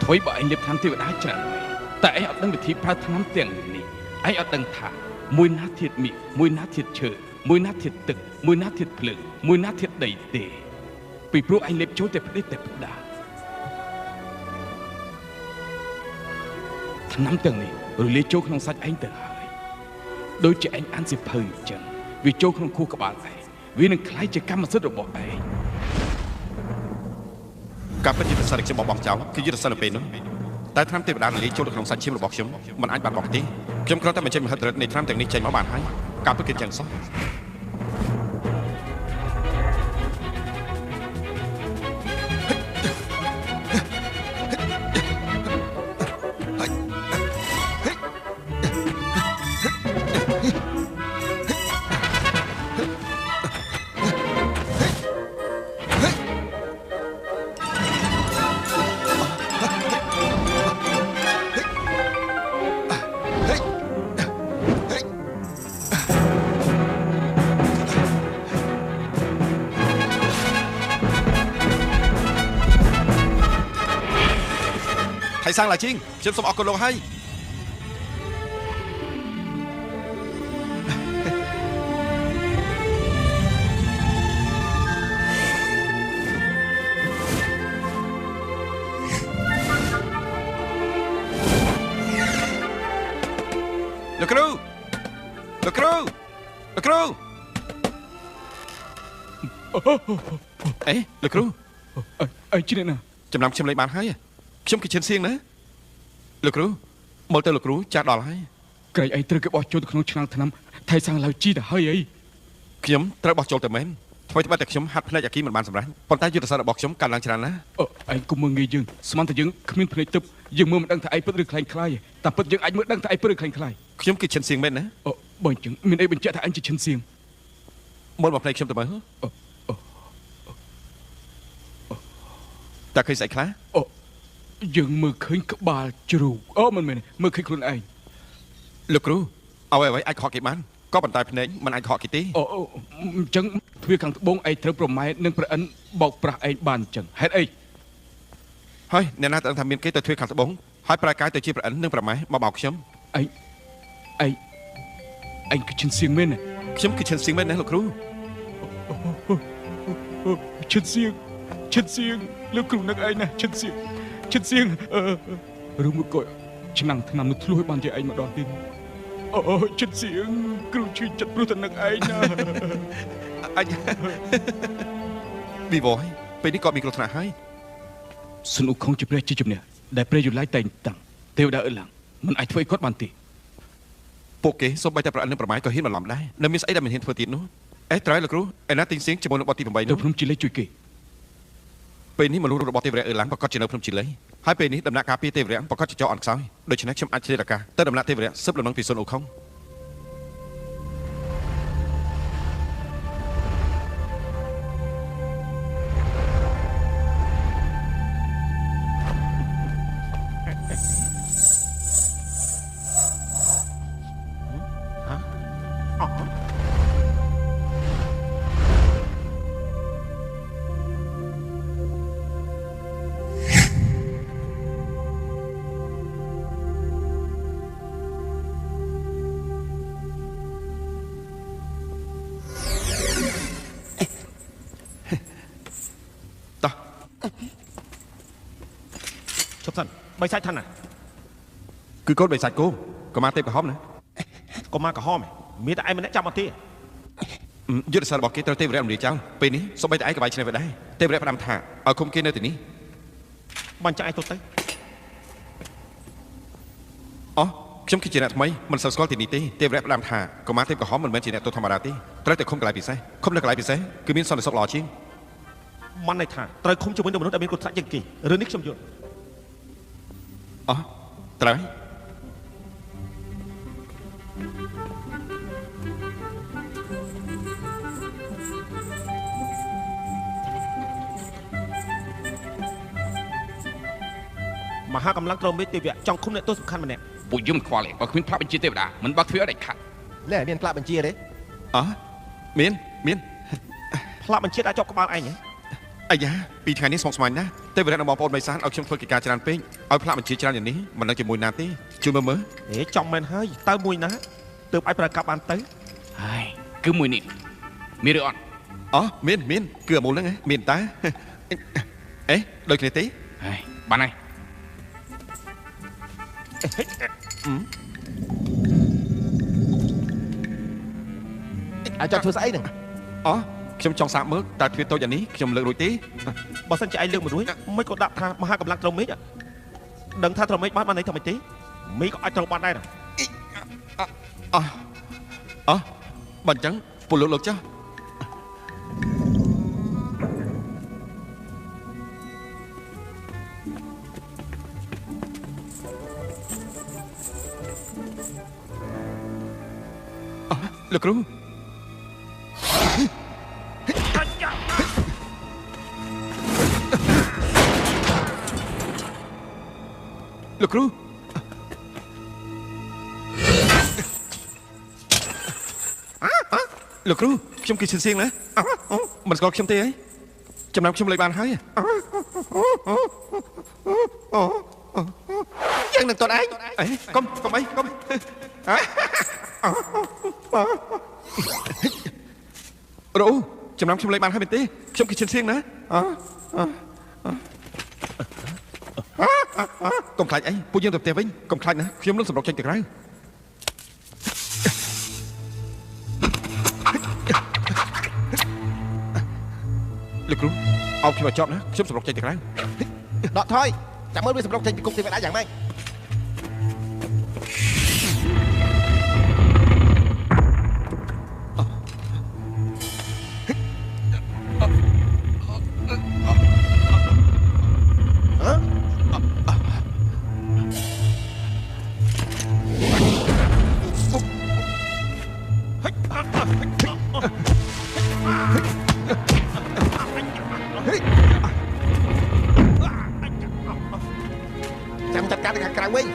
អ្វីបើឯងលេបថ្នាំទេវតាច្រើនតែឯងអត់ដឹងវិធីប្រើថ្នាំទាំងនេះឯងអត់ដឹងថាមួយណាធាតុមាសមួយណាធាតុឈើមួយណាធាតុទឹកមួយណាធាតុភ្លើងមួយណាធាតុដីទេពីព្រោះឯងលេបចូលតែផ្ដេសតែផ្ដាថ្នាំទាំងនេះរលាយចូលក្នុងសាច់ឯងទៅហើយដូចជាឯងអានសិភៅអញ្ចឹងវាចូលក្នុងខួរក្បាលឯងវានឹងคล้ายជាកម្មសិទ្ធិរបស់ឯងការពិតយុទ្ធសាស្ត្ររបស់ខ្ញុំបងចៅគឺយុទ្ធសាស្ត្រនៅពេលនោះតែថ្នាំទេវតារលាយចូលក្នុងសាច់ឈាមរបស់ខ្ញុំមិនអាចបានបកទេខ្ញុំគ្រាន់តែបញ្ចេញមហិទ្ធិឫទ្ធិនៃថ្នាំទាំងនេះចេញមកបានហើយការពិតគឺចឹងសោះសាំងឡាជីងខ្ញុំសូមអរគុណលោកហើយលោកគ្រូលោកគ្រូលោកគ្រូអេលោកគ្រូអីជ្រាបណាចំណាំខ្ញុំលេខបានហើយខ្ញុំគឺឈិនសៀងណាលោកគ្រូមើលទៅលោកគ្រូចាស់ដល់ហើយក្រែងអីត្រូវគេបោះចូលទៅក្នុងឆ្នាំងថ្នាំថៃសាំងឡាវជីទៅហើយអីខ្ញុំត្រូវបោះចូលទៅមែនថ្មីត្បិតតែខ្ញុំហាត់ភ្នែកអាគីមិនបានសម្រេចប៉ុន្តែយុទ្ធសាស្ត្ររបស់ខ្ញុំកាន់ឡើងច្រើនណាស់ឯងគុំមើលងាយយើងស្មានតែយើងគ្មានភ្នែកទឹកយើងមើលមិនដឹងថាឯងពិតឬខ្លាំងខ្លាយតែពិតយើងអាចមើលដឹងថាឯងពិតឬខ្លាំងខ្លាយខ្ញុំគឺឈិនសៀងមែនណាបើអញ្ចឹងមានអីបញ្ជាក់ថាឯងជាឈិនសៀងមើលមកភ្នែកខ្ញុំទៅមើលតើឃើញស្អីខ្លះយើងមើលឃើញក្បាលជ្រូកមិនមែនមើលឃើញខ្លួនឯងលោកគ្រូអ្វីអាចខកគេបានក៏ប៉ុន្តែភ្នែកមិនអាចខកគេទេអញ្ចឹងទ្វារខាងត្បូងឯងត្រូវប្រម៉ែនិងប្រអិនបោកប្រាស់ឯងបានអញ្ចឹងហេតុអីហើយអ្នកណាដឹងថាមានគេទៅទ្វារខាងត្បូងហើយប្រែកាយទៅជាប្រអិននិងប្រម៉ែមកបោកខ្ញុំឯងគឺឈិនសៀងមែនខ្ញុំគឺឈិនសៀងមែនណាលោកគ្រូឈិនសៀងលោកគ្រូនឹកឯងណាឈិនសៀងឬមួយក៏ឆ្នាំងថ្នាំនោះធ្លុះឲ្យបានជាឯងម្ដងទៀតចិត្តសៀងគ្រូឈឺចិត្តព្រោះតែនឹកឯងណាអញវិវ័យពេលនេះក៏មានគ្រោះថ្នាក់ហើយសុនឧខុងជាព្រះជាជំនះដែលព្រះយុឡាយតែងតាំងទេវតាអឺឡាំងមិនអាចធ្វើឲ្យគាត់បានទេពួកគេសូម្បីតែប្រអិននឹងប្រម៉ែក៏ហ៊ានបន្លំដែរនៅមានស្អីដែលមិនហ៊ានធ្វើទៀតនោះត្រូវលោកគ្រូឯណាទីងសៀងជាមួយនឹងបទទី8នោះភ្នំជីលេជួយគេពេលនេះមនុស្សរបស់ទេវរៈអឺឡាំងប្រកាសជានៅភ្នំជីលេហើយពេលនេះដំណាក់ការពីទេវរៈប្រកាសជាចោលអន់ខ្សោយដូច្នេះខ្ញុំអាចឆ្លៀតឱកាសទៅដំណាក់ទេវរៈស៊ើបលំនឹងពីសុនអូខុងបីសាច់ថាណាគឺកូនបីសាច់គោកុមារទេពក្រហមណាកុមារក្រហមមានតែឯងម្នាក់ចាប់មកទេយុទ្ធសាស្ត្ររបស់គេត្រូវទេវរៈរំលាយចោលពេលនេះសូម្បីតែឯងក៏បាយឆ្នេះវាដែរទេវរៈផ្ដាំថាឲ្យគុំគេនៅទីនេះបាញ់ចាក់ឯងទៅខ្ញុំគឺជាអ្នកថ្មីមិនសូវស្គាល់ទីនេះទេទេវរៈផ្ដាំថាកុមារទេពក្រហមមិនមែនជាអ្នកទោសធម្មតាទេត្រូវតែឃុំកន្លែងពិសេសឃុំនៅកន្លែងពិសេសគឺមានសន្តិសុខល្អជាងមិនន័យថាត្រូវឃុំជាមួយនឹងមនុស្សដែលមានគ្រោះថ្នាក់ជាងគេរឿងនេះខ្ញុំយល់ត្រូវមហាកម្លាំងក្រមេទេវៈចង់ឃុំអ្នកទោសសំខាន់ម្នាក់ពួកយើងខ្វល់ឯងបើគ្មានផ្លាកបញ្ជាទេវតាមិនបើកទ្វារអត់ដាច់ខាត់លែមានផ្លាកបញ្ជាទេមានផ្លាកបញ្ជាដាក់ជាប់ក្បាលឯង អាយ៉ាពីថ្ងៃនេះស្មុគស្មាញណាស់តែវិរិយរបស់បងប្អូនបៃសានឲ្យខ្ញុំធ្វើកិច្ចការច្រើនពេកឲ្យផ្លាកបញ្ជាច្រើនយ៉ាងនេះមិនដឹងជាមួយណាទេជួយមើលហេចំមែនហើយតើមួយណាទើបឲ្យប្រកាប់បានទៅហើយគឺមួយនេះមានឬអត់អូមានគឺអមូលហ្នឹងមានតាអេដូចគ្នាទេហើយបានហើយអាចចង់ធ្វើស្អីហ្នឹងអូខ្ញុំចង់សាកមើលតើទ្វារតូចយ៉ាងនេះខ្ញុំលើករួចទេបើសិនជាឯងលើកមិនរួចមិនក៏ដាក់ថាមហាកម្លាំងត្រមេចដឹងថាត្រមេចបានន័យថាម៉េចទេមីក៏អាចត្រូវបានដែរអូបើអញ្ចឹងពលលោកចុះលោកគ្រូលោកគ្រូលោកគ្រូខ្ញុំគិតសៀងណាមិនស្គាល់ខ្ញុំទេអីចំណាំខ្ញុំលេខបានហើយយ៉ាងនឹងតឯងអេកុំអីកុំរ៉ូចំណាំខ្ញុំលេខបានហើយមែនទេខ្ញុំគិតសៀងណាកុំខ្លាចអីពួកយើងទៅផ្ទះវិញកុំខ្លាចណាខ្ញុំនឹងសម្រុកចេញទៅក្រៅលោកគ្រូអោបខ្ញុំឲ្យចប់ណាខ្ញុំសម្រុកចេញទៅក្រៅដកថយចាំមើលវាសម្រុកចេញពីគុកទេវតាយ៉ាងម៉េចចាំចាត់ការទៅខាងក្រៅវិញ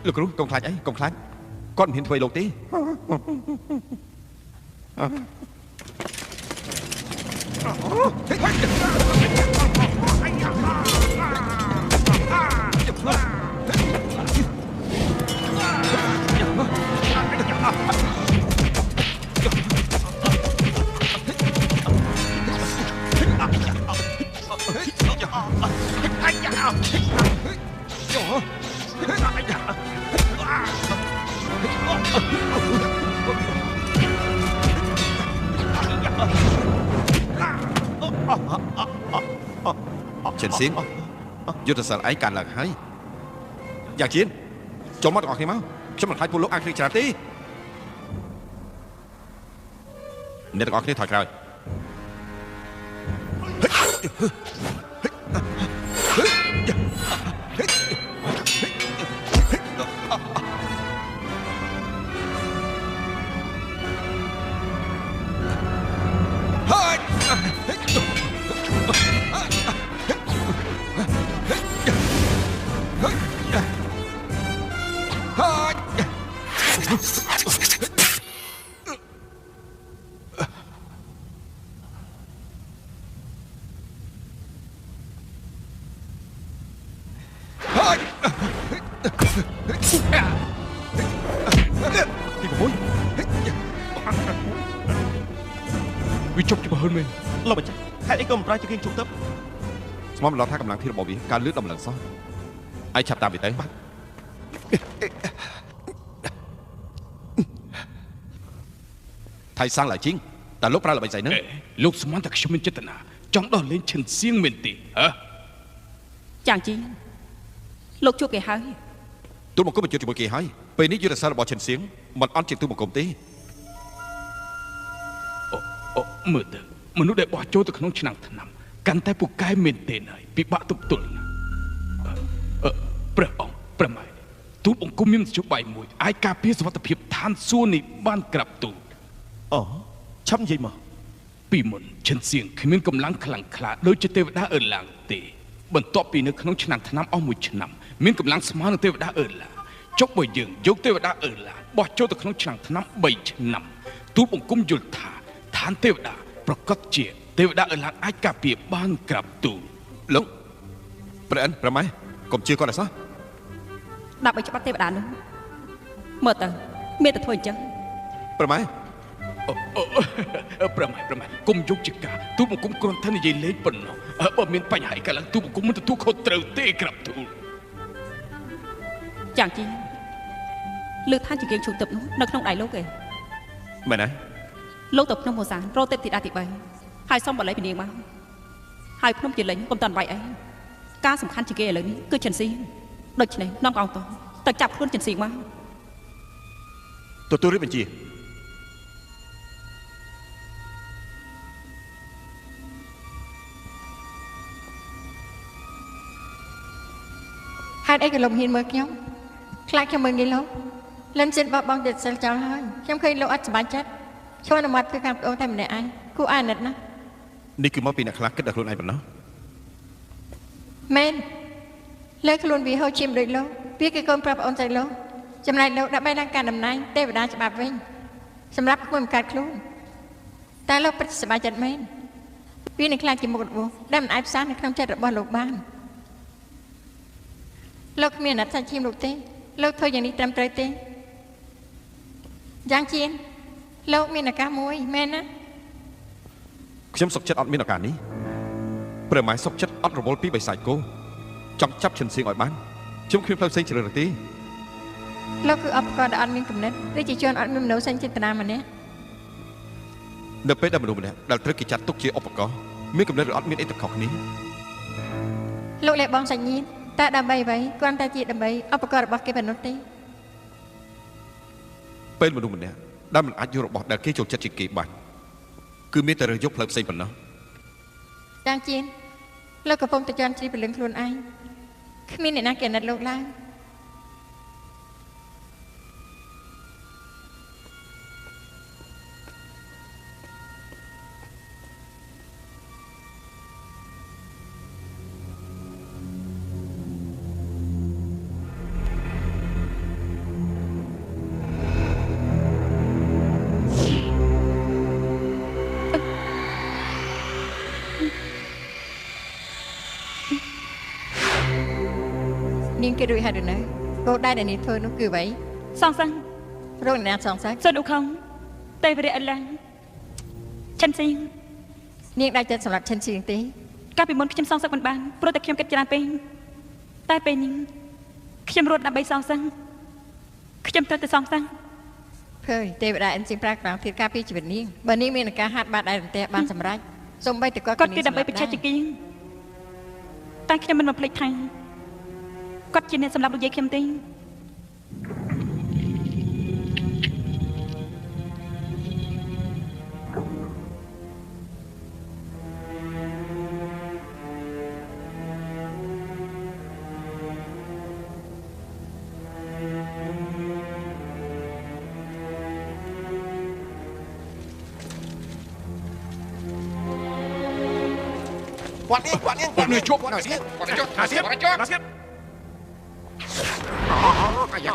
លោកគ្រូកុំខ្លាចអីកុំខ្លាចគាត់មិនហ៊ានធ្វើឲ្យលោកទេចិនសៀងយុទ្ធសាស្ត្រឯងកាន់ឡើងហើយយ៉ាងជៀនចូលមកទាំងអស់គ្នាមកខ្ញុំមិនខ្លាចពលលោកអាគ្រីច្រើនទេអ្នកទាំងអស់គ្នាថយក្រោយវាជប់ចំហឺនមែនលោកបញ្ជាហេតុអីក៏មិនប្រាជ្ញជាគៀងជប់ទៅស្មមឡោះថាកម្លាំងធាតុរបស់វាការលឿនដល់ម្លឹងសោះឯងឆាប់តាមវាទៅថៃសាំងឡើយជីងតើលោកប្រើល្បិចស្អីហ្នឹងលោកស្មានតែខ្ញុំមានចេតនាចង់ដោះលែងឈិនសៀងមែនទេហ៎ចាំងជីលោកជួបគេហើយទូលបង្គំបញ្ជាជាមួយគេហើយពេលនេះយុទ្ធសាស្ត្ររបស់ឈិនសៀងមិនអន់ជាងទូលបង្គំទេអូមើលទៅមនុស្សដែលបោះចូលទៅក្នុងឆ្នាំងថ្នាំកាន់តែពូកែមែនទេហើយពិបាកទប់ទល់ព្រះអង្គព្រះម៉ែ ទូលបង្គំមានជបាយមួយអាចការពារសុវត្ថិភាពឋានសួគ៌នេះបានក្រាប់ទូល អូឆាប់និយាយមក ពីមុនឈិនសៀងគ្មានកម្លាំងខ្លាំងក្លាដូចជាទេវតាអឺឡាងទេបន្ទាប់ពីនៅក្នុងឆ្នាំឆ្នាំអស់មួយឆ្នាំមានកម្លាំងស្មើនឹងទេវតាអឺឡាចុកបើយើងយកទេវតាអឺឡាបោះចូលទៅក្នុងឆ្នាំឆ្នាំ3ឆ្នាំទូលបង្គំយល់ថាឋានទេវតាប្រកាសជាទេវតាអឺឡាអាចការពារបានក្រាប់ទូល លោកព្រះអិនប្រម៉ែកុំជឿគាត់ឲ្យសោះ ដើម្បីច្បាប់ទេវតានោះមើលទៅមានតែធ្វើអញ្ចឹង ប្រម៉ែ ប្រម៉ែគុំយកជាការទូលបង្គំគ្រាន់តែនិយាយលេងប៉ុណ្ណោះបើមានបញ្ហាអីកើតឡើងទូលបង្គំមិនទទួលខុសត្រូវទេក្រាប់ទូល យ៉ាងជីលើថាជាគេជួបទឹកនោះនៅក្នុងដៃលោកឯង មែនទេ លោកទៅភ្នំមោសានរកទេពធីតាទី3ហើយសុំបល័យពីនាងមកហើយភ្នំជាលេងកុំតាន់វាយអីការសំខាន់ជាគេឥឡូវនេះគឺចិនស៊ីដូច្នេះនាំកងតទៅចាប់ខ្លួនចិនស៊ីមក ទទួលរៀបបញ្ជា ហេតុអីក៏លោកហ៊ានមើលខ្ញុំខ្លាចខ្ញុំមើលងាយលោកលិនសិនបបងចិត្តសិលចោលហើយខ្ញុំឃើញលោកអត់សប្បាយចិត្តឈ្មោះអនុម័តគឺការប្អូនតែម្នាក់ឯងគួរអាណិតណាស់ នេះគឺមកពីអ្នកខ្លះគិតដល់ខ្លួនឯងប៉ុណ្ណោះ មែនលើខ្លួនវាហូរឈាមដូចលោកវាគឺកូនប្រាប់ប្អូនស្រីលោកចំណែកលោកដើម្បីឡើងការតំណែងទេវតាច្បាប់វិញសម្រាប់ខ្លួនបង្កើតខ្លួនតែលោកពិតសប្បាយចិត្តមែនវានឹងខ្លាចជាមុខរបួសដែលមិនអាចផ្សារនៅក្នុងចិត្តរបស់លោកបានលោកគ្មានអាណិតសាច់ឈាមលោកទេលោកធ្វើយ៉ាងនេះត្រឹមត្រូវទេយ៉ាងជាលោកមានឱកាសមួយមែនណា ខ្ញុំសុខចិត្តអត់មានឱកាសនេះព្រះម៉ែសុខចិត្តអត់រវល់ពីបិសាចគោចង់ចាប់ឈិនសៀងឲ្យបានខ្ញុំគ្មានផ្លូវផ្សេងជ្រើសរើសទេ លោកគឺអបករដែលអត់មានគំនិតឬជាជនអត់មានមនោសញ្ចេតនាម្នាក់ នៅពេលដែលមនុស្សម្នាក់ដែលត្រូវគេចាត់ទុកជាឧបករណ៍មានគំនិតឬអត់មានអីទៅខុសគ្នា លោកលះបង់សាច់ញាតិតែដើម្បីអ្វីគ្រាន់តែជាដើម្បីឧបករណ៍របស់គេប៉ុណ្ណោះទេ ពេលមនុស្សម្នាក់ដែលមិនអាចយករបស់ដែលគេចូលចិត្តជាគេបានគឺមានតែរើសយកផ្លូវផ្សេងប៉ុណ្ណោះ យ៉ាងជាលោកកំពុងតែជន់ជ្រីពលឹងខ្លួនឯងគ្មានអ្នកណាគេអាណិតលោកឡើយ នាងគេរួចហើយឬនៅគោលដៅដែលនាងធ្វើនោះគឺអ្វី សងសឹង រកអ្នកណាសងសឹក សុនអ៊ូខុងទេវរាជអឡាចិនស៊ី នាងដាច់ចិត្តសម្រាប់ឈិនសៀងទេ កាលពីមុនខ្ញុំសងសឹកមិនបានព្រោះតែខ្ញុំគិតច្រើនពេកតែពេលនេះខ្ញុំរត់ដើម្បីសងសឹកខ្ញុំត្រូវតែសងសឹក ភើយទេវតាអិនស៊ីងប្រាក់ប្រាំងធៀបការពីជីវិតនាងបើនាងមានការហាត់បាត់ដែររន្ទះបានសម្រេចសូម្បីតែគាត់ គាត់គឺដើម្បីបញ្ឆេះជាគីតែខ្ញុំមិនមកភ្លេចថាគាត់ជាអ្នកសម្រាប់លោកយាយខ្ញុំទេ គាត់នាង គាត់នៅជាប់ គាត់នាង គាត់នៅជាប់ ណាសៀប គាត់នៅជាប់ ណាសៀប អាយ៉ា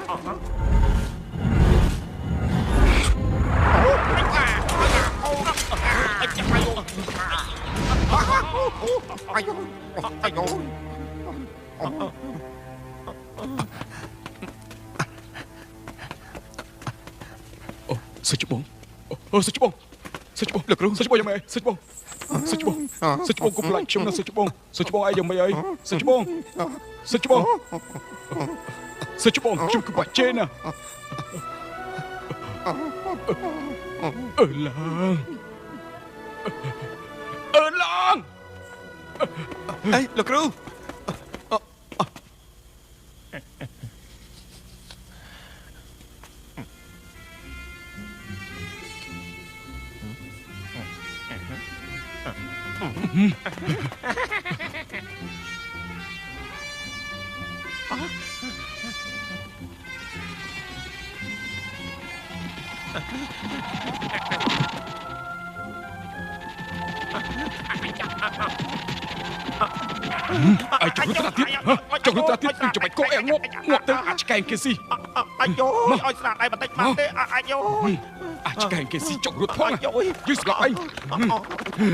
សុជបងសុជបងលោកគ្រូសុជបងយ៉ាងម៉េចសុជបងសុជបងកុំខ្លាចខ្ញុំណាសុជបងឯងយ៉ាងម៉េចអីសុជបងខ្ញុំគឺបាក់ជេណាអឺឡាង អេលោកគ្រូ អ ai chọc ta tiếp chọc ta tiếp đừng chọc mày cô em ngộp tới ach cái kia gì អាយយោឲ្យស្ដាប់ដៃបន្តិចបានទេអាយយោ ach cái kia gì chọc ruột phong you slap anh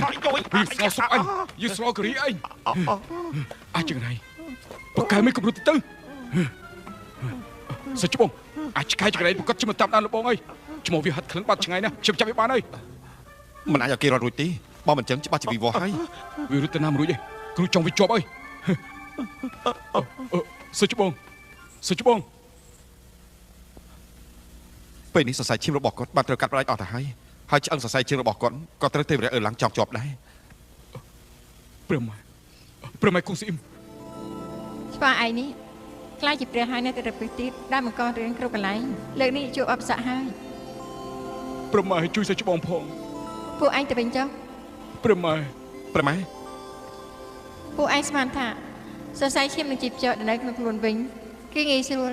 អាយយោ you slap sọc anh you slap cái anh ai chừng này bậc cái mấy cục ruột tư sao chú bông ach cái chừng này bậc cất chú mình tạm đàn lục bông ơi chú mong việc hất khấn bát chừng này nè chậm chậm với bạn ơi មិនអាចឲ្យគេរត់រួចទេបើមិនចឹងច្បាស់ជាវិវត្តហើយ vì ruột nam rồi vậyគ្រូចង់វាជាប់អើយសុជបងពេលនេះសរសៃឈាមរបស់គាត់បានត្រូវកាត់ផ្ដាច់អស់ទៅហើយហើយឆ្អឹងសរសៃជើងរបស់គាត់ក៏ត្រូវទេវរាអឺឡើងចង់ជាប់ដែរ ព្រមគង់ស៊ីម ស្វាឯងនេះខ្លាចជាព្រះហើយនៅតែទៅទៀតដែលបង្ករឿងគ្រប់កន្លែងលើកនេះជួបអបស័កហើយ ព្រមជួយសុជបងផង ពួកឯងទៅវិញចុះ ព្រម ប្រម៉ែ ពួកឯងស្មានថាសរសៃឈាមនឹងជីបចោនៅក្នុងខ្លួនវិញគឺងាយស្រួល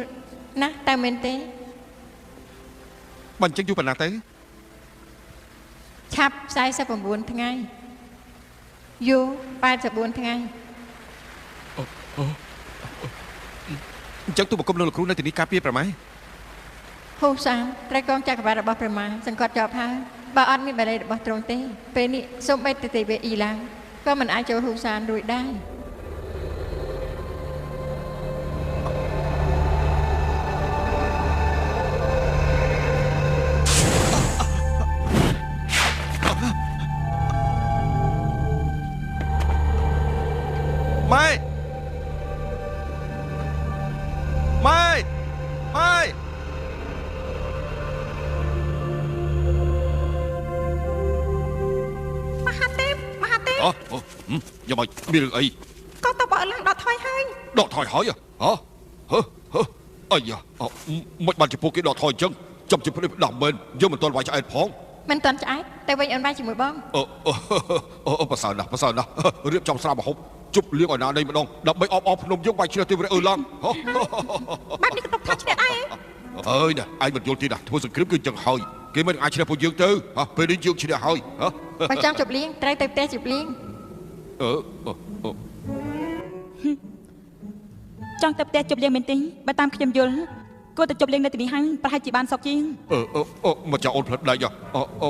ណាស់តែមែនទេ បើអញ្ចឹងយូរប៉ុណ្ណាទៅ ឆាប់49ថ្ងៃយូរ84ថ្ងៃ អញ្ចឹងទូបង្គំលោកគ្រូនៅទីនេះការពារប្រម៉ែ ហូសានត្រូវកងចក្រវាឡរបស់ព្រះមាសង្កត់ជាប់ហើយបើអត់មានបរិយារបស់ត្រង់ទេពេលនេះសូម្បីតែទេវអ៊ីឡាំងក៏មិនអាចចូលហូសានរួចដែរ ម៉ែយកមកមានរឿងអី ក៏ទៅបើឡើងដកថយហើយ ដកថយហើយអាយ៉ាមិនបានជាពួកគេដកថយអញ្ចឹងចាំជាព្រឹកដល់មែនយើងមិនទាន់វាយឆ្អែតផង មិនតាន់ឆ្អែតតែវិញអូនបាយជាមួយបង ប្រសើរណាស់រៀបចំស្រាបហូបជប់លៀងឲ្យណានៃម្ដងដើម្បីអបភ្នំយើងវាយឆ្លៀតទេវរៈអឺឡើង បែបនេះក៏ទៅថាឆ្នាក់ដែរ អើយណាឯងមិនយល់ទេណាធ្វើសង្គ្រាមគឺចឹងហើយគេមិនអាចឆ្លៀតពួកយើងទៅពេលនេះយើងឆ្លៀតហើយ បើចង់ជប់លៀងត្រូវទៅផ្ទះជប់លៀង ចង់ទៅផ្ទះជប់លៀងមែនទេបើតាមខ្ញុំយល់គួរតែជប់លៀងនៅទីនេះហើយប្រហែលជាបានសុខជាង មកចាអូនផ្លិតដៃ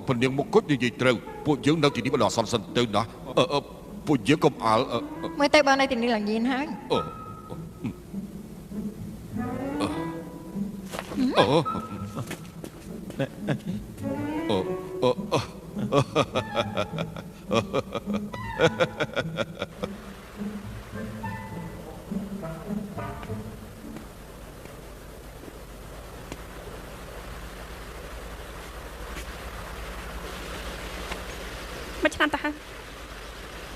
ពនាងមុខគុជនិយាយត្រូវពួកយើងនៅទីនេះបណ្ដោះអសន្នសិនទៅណាពួកយើងកុំអាល មើលទៅបងនៅទីនេះឡើងញៀនហើយ មិនឆ្នាំទៅហើយ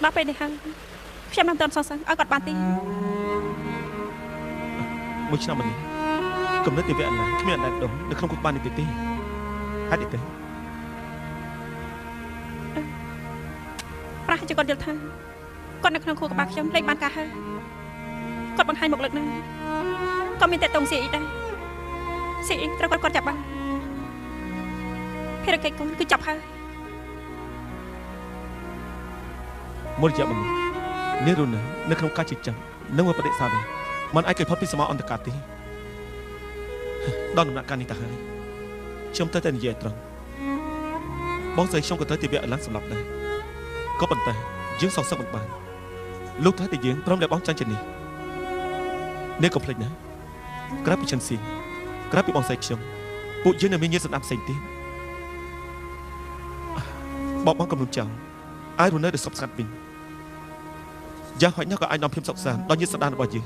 ដល់ពេលនេះហើយខ្ញុំមិនទាន់សងសឹកឲ្យគាត់បានទេ មួយឆ្នាំមុននេះកំណត់ទេវៈណាគ្មានអណ្ដាតដុំនៅក្នុងគុកបាននេះទេហេតុអីទៅ ប្រហែលជាគាត់យល់ថាគាត់នៅក្នុងខួរក្បាលខ្ញុំលេងបានការហើយគាត់បង្ហាញមកលើកហ្នឹងក៏មានតែតងស៊ីអ៊ីដែរស៊ីអ៊ីត្រូវគាត់ចាប់បានភារកិច្ចគាត់គឺចាប់ហើយ មុនរយៈមុននេះរុននៅក្នុងការជិះចាំនឹងមកបដិសេធមិនអាចគេផុតពីសមអន្តរការទេដល់ដំណាក់កាលនេះទៅហើយខ្ញុំទៅតែនិយាយត្រង់បងស្រីខ្ញុំក៏ត្រូវទេវៈឡើងសម្លាប់ដែរក៏ប៉ុន្តែយើងសងសឹកមិនបានលោកថាតែយើងព្រមតែបងចាញ់ចេញនេះនេះកុំភ្លេចណាក្រៅពីចិនស៊ីក្រៅពីបងស្រីខ្ញុំពួកយើងនៅមានញាតិសន្តាប់ផ្សេងទៀតបងកំពុងចង់ឲ្យរុននៅទៅសពស្កាត់វិញយ៉ាងហោចណាស់ក៏អាចនាំភាពសុខសាន្តដល់ញាតិសន្តានរបស់យើង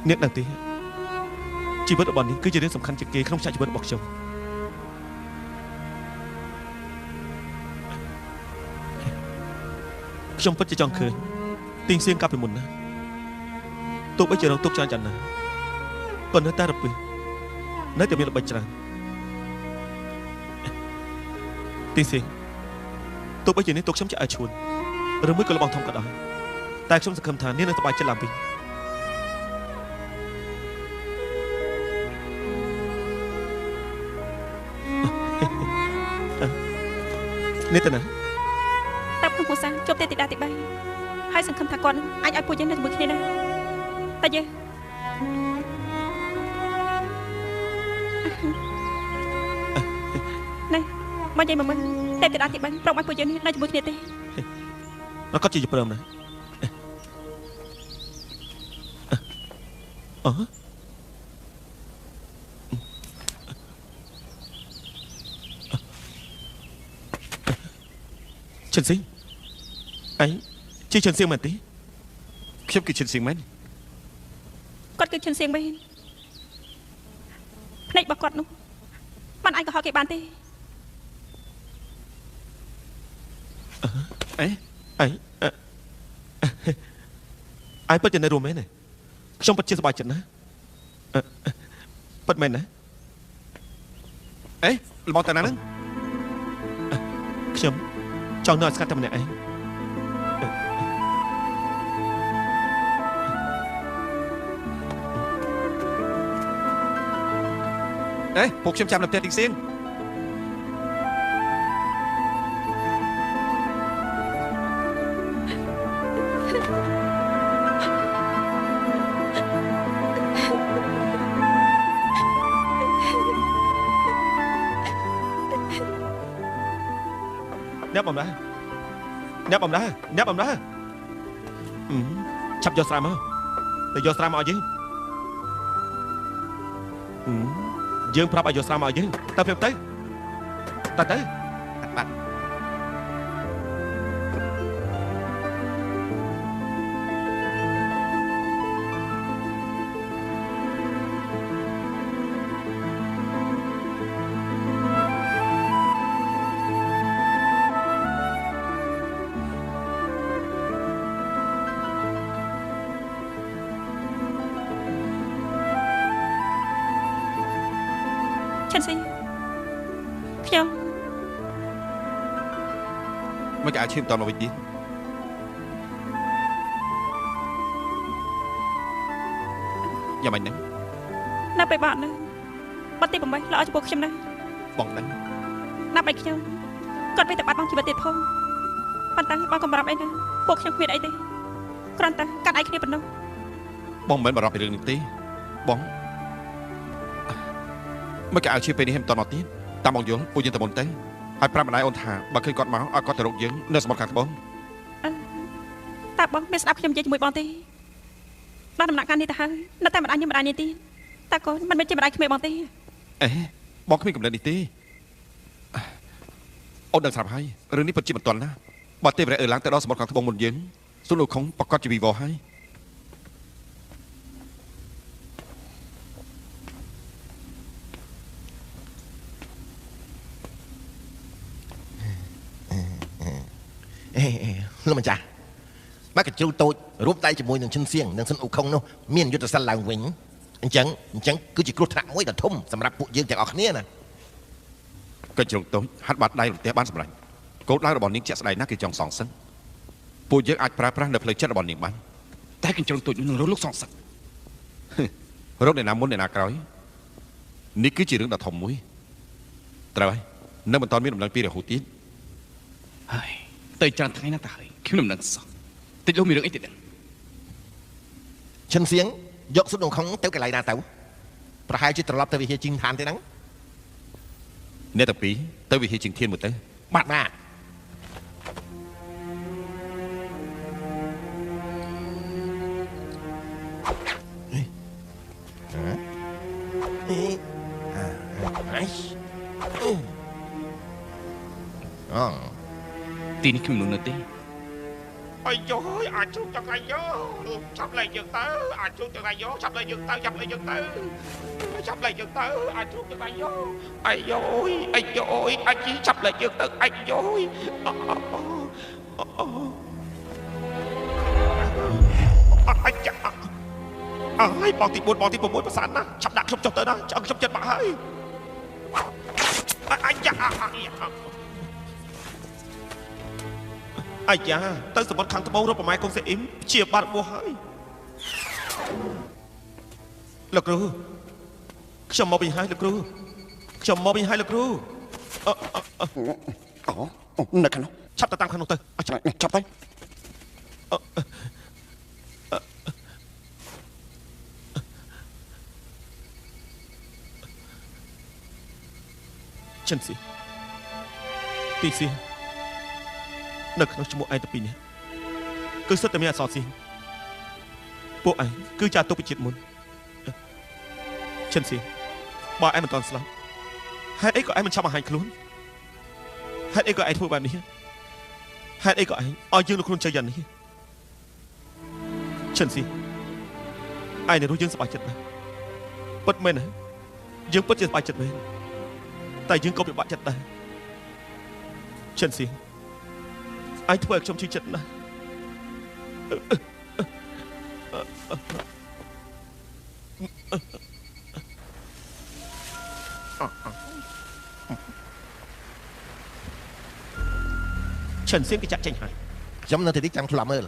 អ្នកដឹងទេជីវិតរបស់នេះគឺជារឿងសំខាន់ជាងគេក្នុងជីវិតរបស់ខ្ញុំខ្ញុំពិតជាចង់ឃើញទីងសៀងកាប់ពីមុនណាទោះបីជារងទុកច្រើនយ៉ាងណាក៏នៅតែរពឹសនៅតែមានល្បិចច្រើនទីងសៀងទោះបីជានេះទុកខ្ញុំជាឲ្យឈួនឬមួយក៏លបងធំក៏ដោយតែខ្ញុំសង្ឃឹមថានាងនឹងសប្បាយចិត្តឡើងវិញ នេះទៅណា តាភ្នំពោធិ៍សាត់ជួបទេទីដាទី3ហើយសង្ឃឹមថាគាត់នឹងអាចឲ្យពួកយើងនៅជាមួយគ្នាដែរតាយើណែមកនិយាយមកមើលទេទីដាទី3ប្រកឲ្យពួកយើងនៅជាមួយគ្នាទេប្រកាសជាព្រមណាអូឈិនស៊ីអីជាឈិនសៀងមែនទេខ្ញុំគឺឈិនសៀងមែនគាត់គឺឈិនសៀងមែនភ្នែករបស់គាត់នោះមិនអាចកុហកគេបានទេអីអាយពិតជានៅរួមមែនទេខ្ញុំពិតជាសប្បាយចិត្តណាស់ពិតមែនណាអេមកតាណាហ្នឹងខ្ញុំចង់នៅស្កាត់តែម្នាក់ឯងពួកខ្ញុំចាំនៅផ្ទះទីសៀងអ្នកបំរើឆាប់យកស្រាមកទៅយកស្រាមកឲ្យយើងប្រាប់ឲ្យយកស្រាមកឲ្យយើងទៅព្រាបទៅបាត់ឈិនស៊ីខ្ញុំមិនអាចឈាមតមកវិញទៀតយ៉ាងម៉េចហ្នឹងនៅពេលបាត់នោះបាត់ទី8ល្អចំពោះខ្ញុំណាស់បងហ្នឹងណាប់ឲ្យខ្ញុំគាត់ពេលតែបាត់បង់ជីវិតទៀតផងប៉ុន្តែបងកំប្រាប់អីណាពួកខ្ញុំគ្មានអីទេគ្រាន់តែកាត់ឯគ្នាប៉ុណ្ណោះបងមិនមែនបារម្ភពីរឿងនេះទេបងមិនក៏ឲ្យឈាមពេលនេះមិនតមកទៀតតាមបងយល់ពួកយើងទៅមុនទៅហើយប្រាប់ម្ដាយអូនថាបើឃើញគាត់មកឲ្យគាត់ទៅរកយើងនៅសមុទ្រខាងត្បូងតើបងមានស្ដាប់ខ្ញុំនិយាយជាមួយបងទេដល់ដំណាក់កាលនេះទៅហើយនៅតែម្ដាយខ្ញុំម្ដាយនេះទេតើកូនមិនមែនជាម្ដាយក្មេងបងទេបងគ្មានកំណត់នេះទេអូនដឹងស្រាប់ហើយរឿងនេះពិតជាមិនទាន់ណាបើទេវរៈឡើងទៅដល់សមុទ្រខាងត្បូងមុនយើងសុនលោកខុងប្រកាសជាវិវរហើយលោកម្ចាស់បើកជ្រូតូចរួមដៃជាមួយនឹងឈិនសៀងនិងស៊ុនអ៊ូខុងនោះមានយុទ្ធសាស្ត្រឡើងវិញអញ្ចឹងគឺជាគ្រោះថ្នាក់មួយដ៏ធំសម្រាប់ពួកយើងទាំងអស់គ្នាណាកជ្រូតតូចហាត់បាត់ដៃរន្ទះបានសម្រេចគោលដៅរបស់នាងជាក់ស្ដែងណាស់គឺចង់សងសឹកពួកយើងអាចប្រើប្រាស់នៅផ្លូវចិត្តរបស់នាងបានតែកជ្រូតតូចនឹងរកលោកសងសឹករកអ្នកណាមុនអ្នកណាក្រោយនេះគឺជារឿងដ៏ធំមួយត្រូវហើយនៅមិនទាន់មានដំណឹងពីរហូតទៀតហើយទៅច្រើនថ្ងៃណាស់តាហើយខ្ញុំមិនដឹងសោះតិចលោកមានរឿងអីទៀតឈិនសៀងយកស៊ុនអ៊ូខុងទៅកន្លែងណាទៅប្រហែលជាត្រឡប់ទៅវិហារជីងឋានទេហ្នឹងអ្នកទាំងពីរទៅវិហារជីងធានមួយទៅបាទទីនេះខ្ញុំនៅទេអាយយោអាចជួបចង្រៃយោចាប់លែងយើងទៅអាចជួបចង្រៃយោចាប់លែងយើងទៅចាប់លែងយើងទៅអាចជួបចង្រៃយោអាយយោអាចចាប់លែងយើងទៅអាយយោអាយចាអើយបងទី4បងទី6ប្រសាទណាឆាប់ដាក់ខ្ញុំចុះទៅណាឆ្អឹងខ្ញុំចិត្តបាក់ហើយអាយចាអាយ៉ាទៅសមុទ្រខាងត្បូងរកប្រម៉ែកុងសេអ៊ីមជាបាត់បោះហើយលោកគ្រូខ្ញុំមកវិញហើយលោកគ្រូខ្ញុំមកវិញហើយលោកគ្រូ នៅខាងនោះ ឆាប់ទៅតាមខាងនោះទៅ ចាប់ទៅ ចិនស៊ីទីស៊ីនៅក្នុងឈ្មោះឯងទៅពីនេះគឺសុទ្ធតែមានអក្សរស៊ីពួកឯងគឺចាទុកពីជាតិមុនចិនស៊ីបើឯងមិនតន់ស្លាប់ហេតុអីក៏ឯងមិនឆាប់បង្ហាញខ្លួនហេតុអីក៏ឯងធ្វើបែបនេះហេតុអីក៏ឯងឲ្យយើងនៅខ្លួនចៃយ៉ាងនេះចិនស៊ីឯងនៅរស់យើងសប្បាយចិត្តណាស់ពិតមែនណាយើងពិតជាសប្បាយចិត្តមែនតែយើងក៏ពិបាកចិត្តដែរចិនស៊ីឯងធ្វើឲ្យខ្ញុំឈឺចិត្តណាស់ចិនសៀងក៏ចាក់ចេញហើយ ខ្ញុំនៅទីនេះចាំឆ្លាប់មើល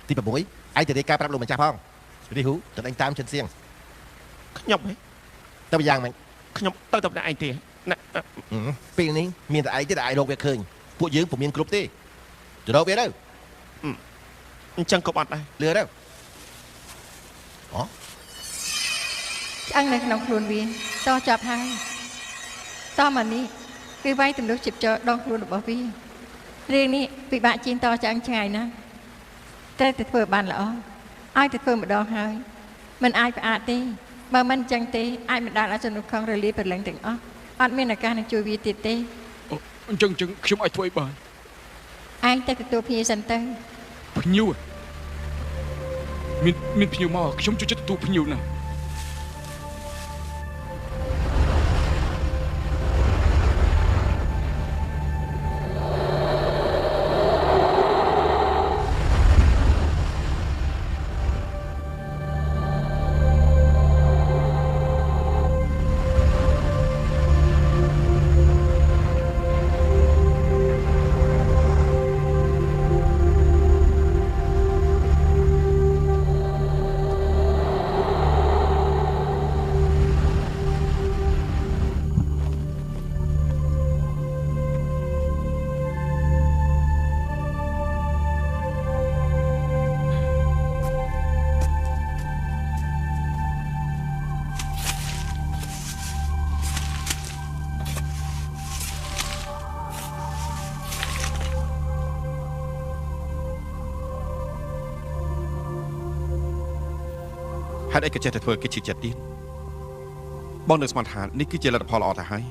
ទី6ឯងទៅរាយការណ៍ប្រាប់លោកម្ចាស់ផងរីហ៊ូទៅដេញតាមចិនសៀង ខ្ញុំហ៎ ទៅយ៉ាងម៉េច ខ្ញុំទៅតែម្នាក់ឯងទេណា ពេលនេះមានតែឯងទេដែលអាចរកវាឃើញពួកយើងពុំមានគ្រប់ទេទៅរកវាទៅ អញ្ចឹងក៏បាត់ដែរ លឿទៅ ឆ្អឹងនៅក្នុងខ្លួនវាតចាប់ហើយតមកនេះគឺវាយទំនុកជិបចោដងខ្លួនរបស់វារឿងនេះពិបាកជាងតឆ្អឹងឆ្ងាយណាស់ត្រូវតែធ្វើបានល្អឲ្យតែធ្វើម្ដងហើយមិនអាចផ្អាកទេបើមិនអញ្ចឹងទេអាចមិនដាល់ឲ្យសនុកខំរលាយប្រឡែងទាំងអស់អត់មានឱកាសនឹងជួយវាទៀតទេ អញ្ចឹងខ្ញុំអាចធ្វើអីបាន ឯងទៅទទួលភ្ញៀវសិនទៅ ភ្ញៀវមានភ្ញៀវមកខ្ញុំជួយចិត្តទទួលភ្ញៀវណាស់ ហេតុអីក៏ចេះតែធ្វើគេឈឺចិត្តទៀតបងនៅស្មានថានេះគឺជាលទ្ធផលល្អទៅហើយ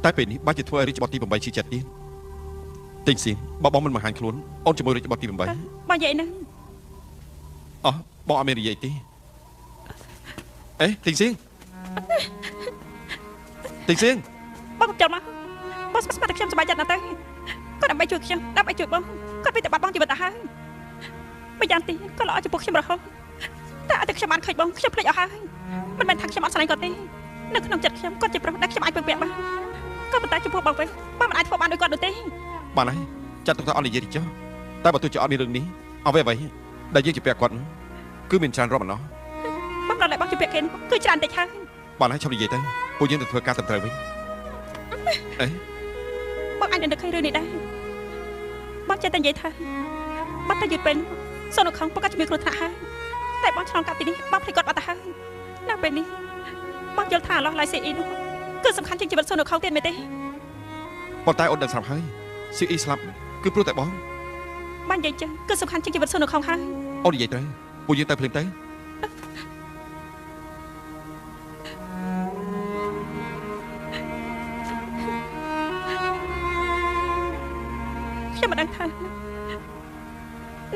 តែពេលនេះបាច់ជាធ្វើឲ្យរាជបុត្រទី8ឈឺចិត្តទៀតទិញសៀងបើបងមិនបង្ហាញខ្លួនអូនជាមួយរាជបុត្រទី8 បងនិយាយណា អោះបងអត់មាននិយាយទេអេទិញសៀងទិញសៀង បងចាំមកបងស្មាត់តែខ្ញុំសប្បាយចិត្តណាស់ទៅគាត់ដើម្បីជួយខ្ញុំដើម្បីជួយបងគាត់ពីតែបាត់បង់ជីវិតទៅហើយបើយ៉ាងទីគាត់ល្អចំពោះខ្ញុំរហូតតែអត់តែខ្ញុំបានឃើញបងខ្ញុំភ្លេចអស់ហើយមិនមែនថាខ្ញុំអត់ស្រឡាញ់គាត់ទេនៅក្នុងចិត្តខ្ញុំគាត់ជាប្រុសដែលខ្ញុំអាចពឹងពាក់បានក៏ប៉ុន្តែចំពោះបងវិញបងមិនអាចធ្វើបានដូចគាត់នោះទេ បានហើយចាត់ទុកថាអត់និយាយទេចុះតែបើទោះជាអត់មានរឿងនេះអ្វីដែលយើងជពាក់គាត់គឺមានច្រើនរាប់ម្ដង បងដល់តែបងជពាក់គេគឺច្រើនតិចហើយ បានហើយឈប់និយាយទៅពួកយើងទៅធ្វើការត្រឹមត្រូវវិញអេ បងអាចនឹកឃើញរឿងនេះដែរបងចេះតែនិយាយថាបាត់ទៅយឺតពេកសូននៅខំប្រកាសជំនឿគ្រោះថ្នាក់ហើយតែបងឆ្លងកាត់ពីនេះបងភ្លេចគាត់បាត់ទៅហើយនៅពេលនេះបងយល់ថាឡោះឡាយសេអ៊ីនោះគឺសំខាន់ជាងជីវិតសូននៅខំទៀតមែនទេ ប៉ុន្តែអូនដឹងស្រាប់ហើយស៊ីអ៊ីស្លាប់គឺព្រោះតែបង បាននិយាយចឹងគឺសំខាន់ជាងជីវិតសូននៅខំហើយ អូននិយាយត្រូវពួកយើងទៅភ្លាមទៅ ខ្ញុំមិនដឹងថា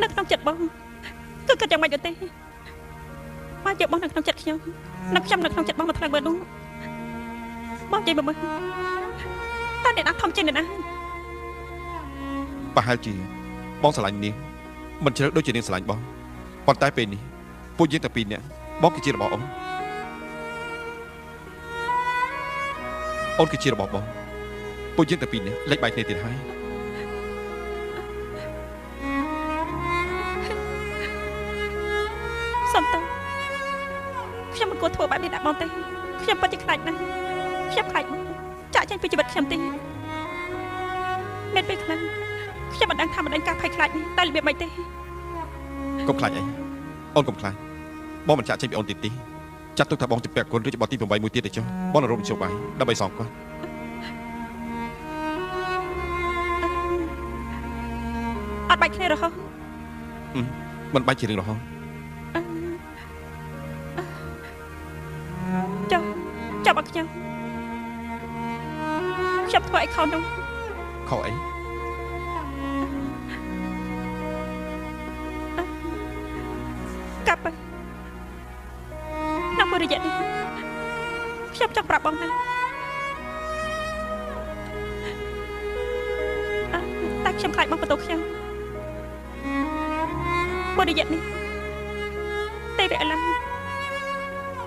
នៅក្នុងចិត្តបងគឺគិតយ៉ាងម៉េចទៅទេមកយកបងនៅក្នុងចិត្តខ្ញុំនៅខ្ញុំនៅក្នុងចិត្តបងមកថ្លៃមើលនោះបងនិយាយមកមើលតើអ្នកណាធំជាងអ្នកណា ប្រហែលជាបងស្រឡាញ់នាងមិនជ្រើដូចជានាងស្រឡាញ់បងប៉ុន្តែពេលនេះពួកយើងតែពីរនាក់បងគឺជារបស់អូនអូនគឺជារបស់បងពួកយើងតែពីរនាក់លេចបែកគ្នាទៀតហើយ សំតើខ្ញុំមិនគួរធ្វើបែបនេះដាក់បងទេខ្ញុំពិតជាខ្លាចណាស់ខ្ញុំខ្លាចចាក់ចេញពីជីវិតខ្ញុំទេមានពេលខ្លះ ខ្ញុំមិនដឹងថាមិនដឹងការភ័យខ្លាចនេះតែរបៀបមិនទេ កុំខ្លាចអីអូនកុំខ្លាចបងមិនចាក់ចេញពីអូនទីទីចាត់ទុកថាបងជាពាក់គុណឬជាបទទី8មួយទៀតទេចុះបងនឹងរកមជ្ឈបាយដើម្បីសងគាត់អត់បាច់គ្នារហូត មិនបាច់ជារឿងរហូត ចាប់អត់ខ្ញុំធ្វើអីខុសនោះ ខុសអី កាប់ក្នុងមួយរយៈនេះខ្ញុំចង់ប្រាប់បងណាតែខ្ញុំខ្លាចបងបន្ទោសខ្ញុំមួយរយៈនេះទេវៈឡើង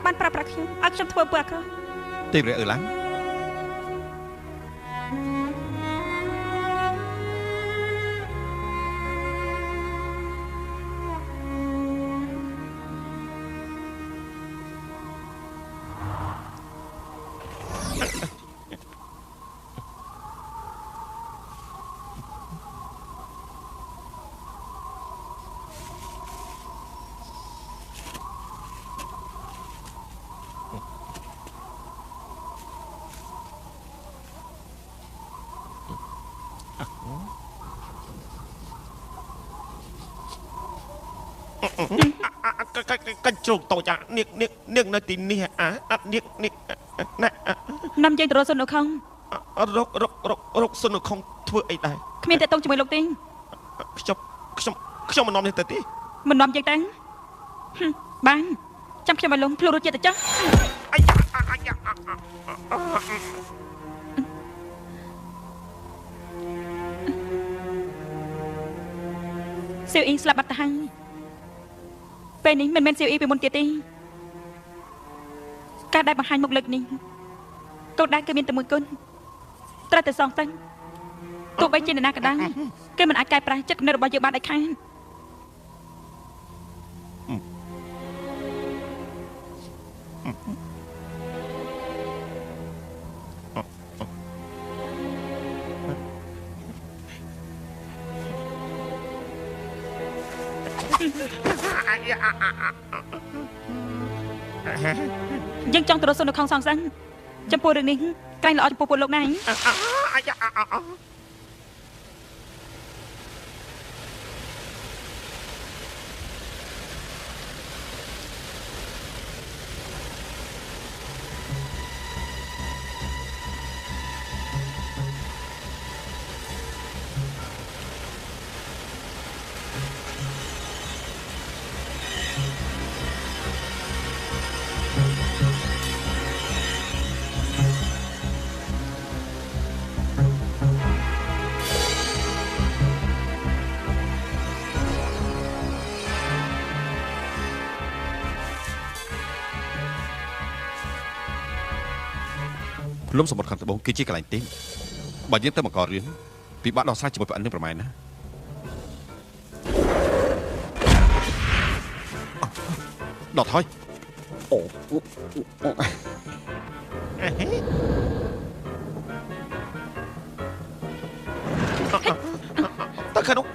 បានប្រាប់ខ្ញុំឲ្យខ្ញុំធ្វើពើអាក្រក់ ទេវរៈឡើងកញ្ជ្រោកតូចនាងនៅទីនេះអត់នាងណា នាំយើងទៅរកសុននៅខំ រកសុននៅខំធ្វើអីដែរ គ្មានតែតងជាមួយលោកទេ ខ្ញុំមិននាំនេះទៅទេ មិននាំយើងទេបានចាំខ្ញុំឲ្យលងភ្លុះរត់ចិត្តទៅចុះ សៀវអ៊ីស្លាប់បាត់ទៅហើយពេលនេះមិនមែនសៀវអ៊ីពីមុនទៀតទេការដែលបង្ហាញមុខលើកនេះកូនដែរគឺមានតែមួយគុណត្រូវតែសងទៅទោះបីជានរណាក៏ដោយគេមិនអាចកែប្រែចិត្តគំនិតរបស់យើងបានដាច់ខាត យើងចង់ទៅរកសុននៅខំសងសឹងចំពោះរឿងនេះក្រែងល្អចំពោះពួកលោកណាស់ លំសមុទ្រខាងត្បូងគឺជាកន្លែងទីបើយើងទៅមកករឿងពិបាកដោះស្រាយជាមួយប្អិននឹងប្រម៉ែនណាដកថយអូតើខាងនោះ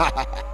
Ha ha ha.